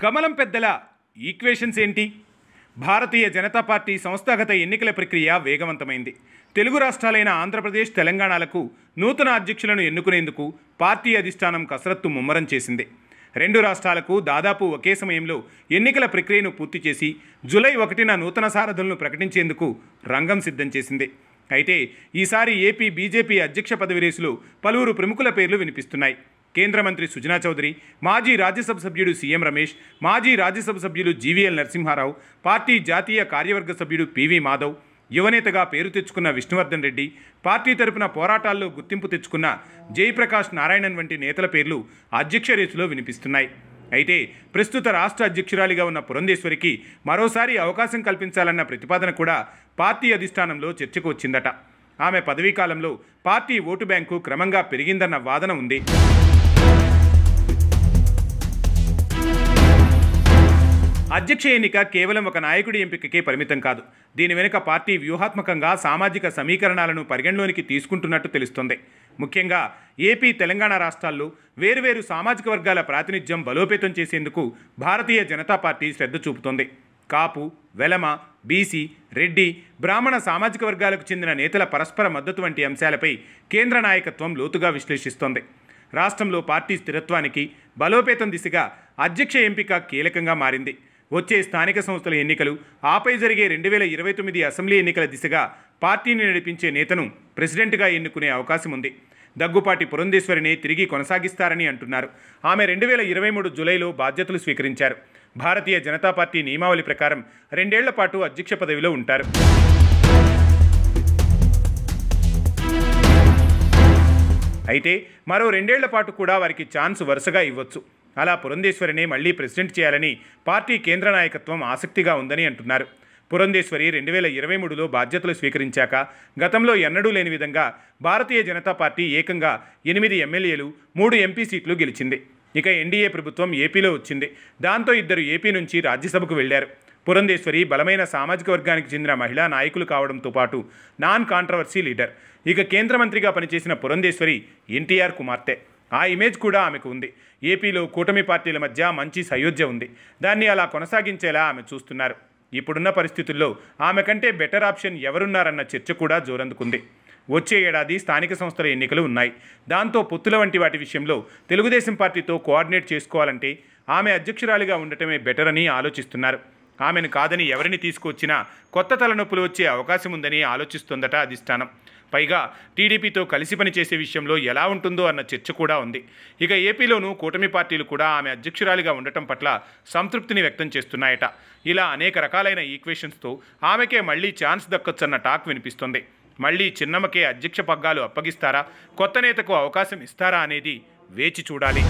గమలం పెద్దల ఈక్వేషన్స్ ఏంటి? భారతీయ జనతా పార్టీ సంస్థాగత ఎన్నికల ప్రక్రియ వేగవంతమైంది. తెలుగు రాష్ట్రాలైన ఆంధ్రప్రదేశ్, తెలంగాణలకు నూతన అధ్యక్షులను ఎన్నుకునేందుకు పార్టీ అధిష్టానం కసరత్తు ముమ్మరం చేసింది. రెండు రాష్ట్రాలకు దాదాపు ఒకే సమయంలో ఎన్నికల ప్రక్రియను పూర్తి చేసి జూలై 1న నూతన సారథులను ప్రకటించేందుకు రంగం సిద్ధం చేసింది. అయితే ఈసారి ఏపీ బీజేపీ అధ్యక్ష పదవి రేసులో పలువురు ప్రముఖుల పేర్లు వినిపిస్తున్నాయి. కేంద్ర మంత్రి సుజనా చౌదరి, మాజీ రాజ్యసభ సభ్యుడు సీఎం రమేష్, మాజీ రాజ్యసభ సభ్యులు జీవీఎల్ నరసింహారావు, పార్టీ జాతీయ కార్యవర్గ సభ్యుడు పివి మాధవ్, యువనేతగా పేరు తెచ్చుకున్న విష్ణువర్ధన్ రెడ్డి, పార్టీ తరపున పోరాటాల్లో గుర్తింపు తెచ్చుకున్న జయప్రకాష్ నారాయణన్ వంటి నేతల పేర్లు అధ్యక్ష రేసులో వినిపిస్తున్నాయి. అయితే ప్రస్తుత రాష్ట్ర అధ్యక్షురాలిగా ఉన్న పురంధేశ్వరికి మరోసారి అవకాశం కల్పించాలన్న ప్రతిపాదన కూడా పార్టీ అధిష్టానంలో చర్చకు వచ్చిందట. ఆమె పదవీకాలంలో పార్టీ ఓటు బ్యాంకు క్రమంగా పెరిగిందన్న వాదన ఉంది. అధ్యక్ష ఎన్నిక కేవలం ఒక నాయకుడి ఎంపికకే పరిమితం కాదు. దీని వెనుక పార్టీ వ్యూహాత్మకంగా సామాజిక సమీకరణాలను పరిగణలోనికి తీసుకుంటున్నట్టు తెలుస్తోంది. ముఖ్యంగా ఏపీ, తెలంగాణ రాష్ట్రాల్లో వేరువేరు సామాజిక వర్గాల ప్రాతినిధ్యం బలోపేతం చేసేందుకు భారతీయ జనతా పార్టీ శ్రద్ధ చూపుతోంది. కాపు, వెలమ, బీసీ, రెడ్డి, బ్రాహ్మణ సామాజిక వర్గాలకు చెందిన నేతల పరస్పర మద్దతు వంటి అంశాలపై కేంద్ర నాయకత్వం లోతుగా విశ్లేషిస్తోంది. రాష్ట్రంలో పార్టీ స్థిరత్వానికి బలోపేతం దిశగా అధ్యక్ష ఎంపిక కీలకంగా మారింది. వచ్చే స్థానిక సంస్థల ఎన్నికలు, ఆపై జరిగే 2029 అసెంబ్లీ ఎన్నికల దిశగా పార్టీని నడిపించే నేతను ప్రెసిడెంట్గా ఎన్నుకునే అవకాశం ఉంది. దగ్గుపాటి పురంధేశ్వరిని తిరిగి కొనసాగిస్తారని అంటున్నారు. ఆమె 2023 జూలైలో బాధ్యతలు స్వీకరించారు. భారతీయ జనతా పార్టీ నియమావళి ప్రకారం 2 ఏళ్ల పాటు అధ్యక్ష పదవిలో ఉంటారు. అయితే మరో 2 ఏళ్ల పాటు కూడా వారికి ఛాన్స్ వరుసగా ఇవ్వచ్చు. అలా పురంధేశ్వరిని మళ్లీ ప్రెసిడెంట్ చేయాలని పార్టీ కేంద్ర నాయకత్వం ఆసక్తిగా ఉందని అంటున్నారు. పురంధేశ్వరి 2023లో బాధ్యతలు స్వీకరించాక గతంలో ఎన్నడూ లేని విధంగా భారతీయ జనతా పార్టీ ఏకంగా 8 ఎమ్మెల్యేలు, 3 ఎంపీ సీట్లు గెలిచింది. ఇక ఎన్డీఏ ప్రభుత్వం ఏపీలో వచ్చింది. దాంతో 2 ఏపీ నుంచి రాజ్యసభకు వెళ్లారు. పురంధేశ్వరి బలమైన సామాజిక వర్గానికి చెందిన మహిళా నాయకులు కావడంతో పాటు నాన్ కాంట్రవర్సీ లీడర్. ఇక కేంద్ర మంత్రిగా పనిచేసిన పురంధేశ్వరి ఎన్టీఆర్ కుమార్తె. ఆ ఇమేజ్ కూడా ఆమెకు ఉంది. ఏపీలో కూటమి పార్టీల మధ్య మంచి సయోధ్య ఉంది. దాన్ని అలా కొనసాగించేలా ఆమె చూస్తున్నారు. ఇప్పుడున్న పరిస్థితుల్లో ఆమె కంటే బెటర్ ఆప్షన్ ఎవరున్నారన్న చర్చ కూడా జోరందుకుంది. వచ్చే ఏడాది స్థానిక సంస్థల ఎన్నికలు ఉన్నాయి. దాంతో పొత్తుల వంటి వాటి విషయంలో తెలుగుదేశం పార్టీతో కోఆర్డినేట్ చేసుకోవాలంటే ఆమె అధ్యక్షురాలిగా ఉండటమే బెటర్ అని ఆలోచిస్తున్నారు. ఆమెను కాదని ఎవరిని తీసుకొచ్చినా కొత్త తలనొప్పులు వచ్చే అవకాశం ఉందని ఆలోచిస్తోందట అధిష్టానం. పైగా టీడీపీతో కలిసి పనిచేసే విషయంలో ఎలా ఉంటుందో అన్న చర్చ కూడా ఉంది. ఇక ఏపీలోనూ కూటమి పార్టీలు కూడా ఆమె అధ్యక్షురాలిగా ఉండటం పట్ల సంతృప్తిని వ్యక్తం చేస్తున్నాయట. ఇలా అనేక రకాలైన ఈక్వేషన్స్తో ఆమెకే మళ్లీ ఛాన్స్ దక్కొచ్చన్న టాక్ వినిపిస్తుంది. మళ్లీ చిన్నమ్మకే అధ్యక్ష పగ్గాలు అప్పగిస్తారా, కొత్త నేతకు అవకాశం ఇస్తారా అనేది వేచి చూడాలి.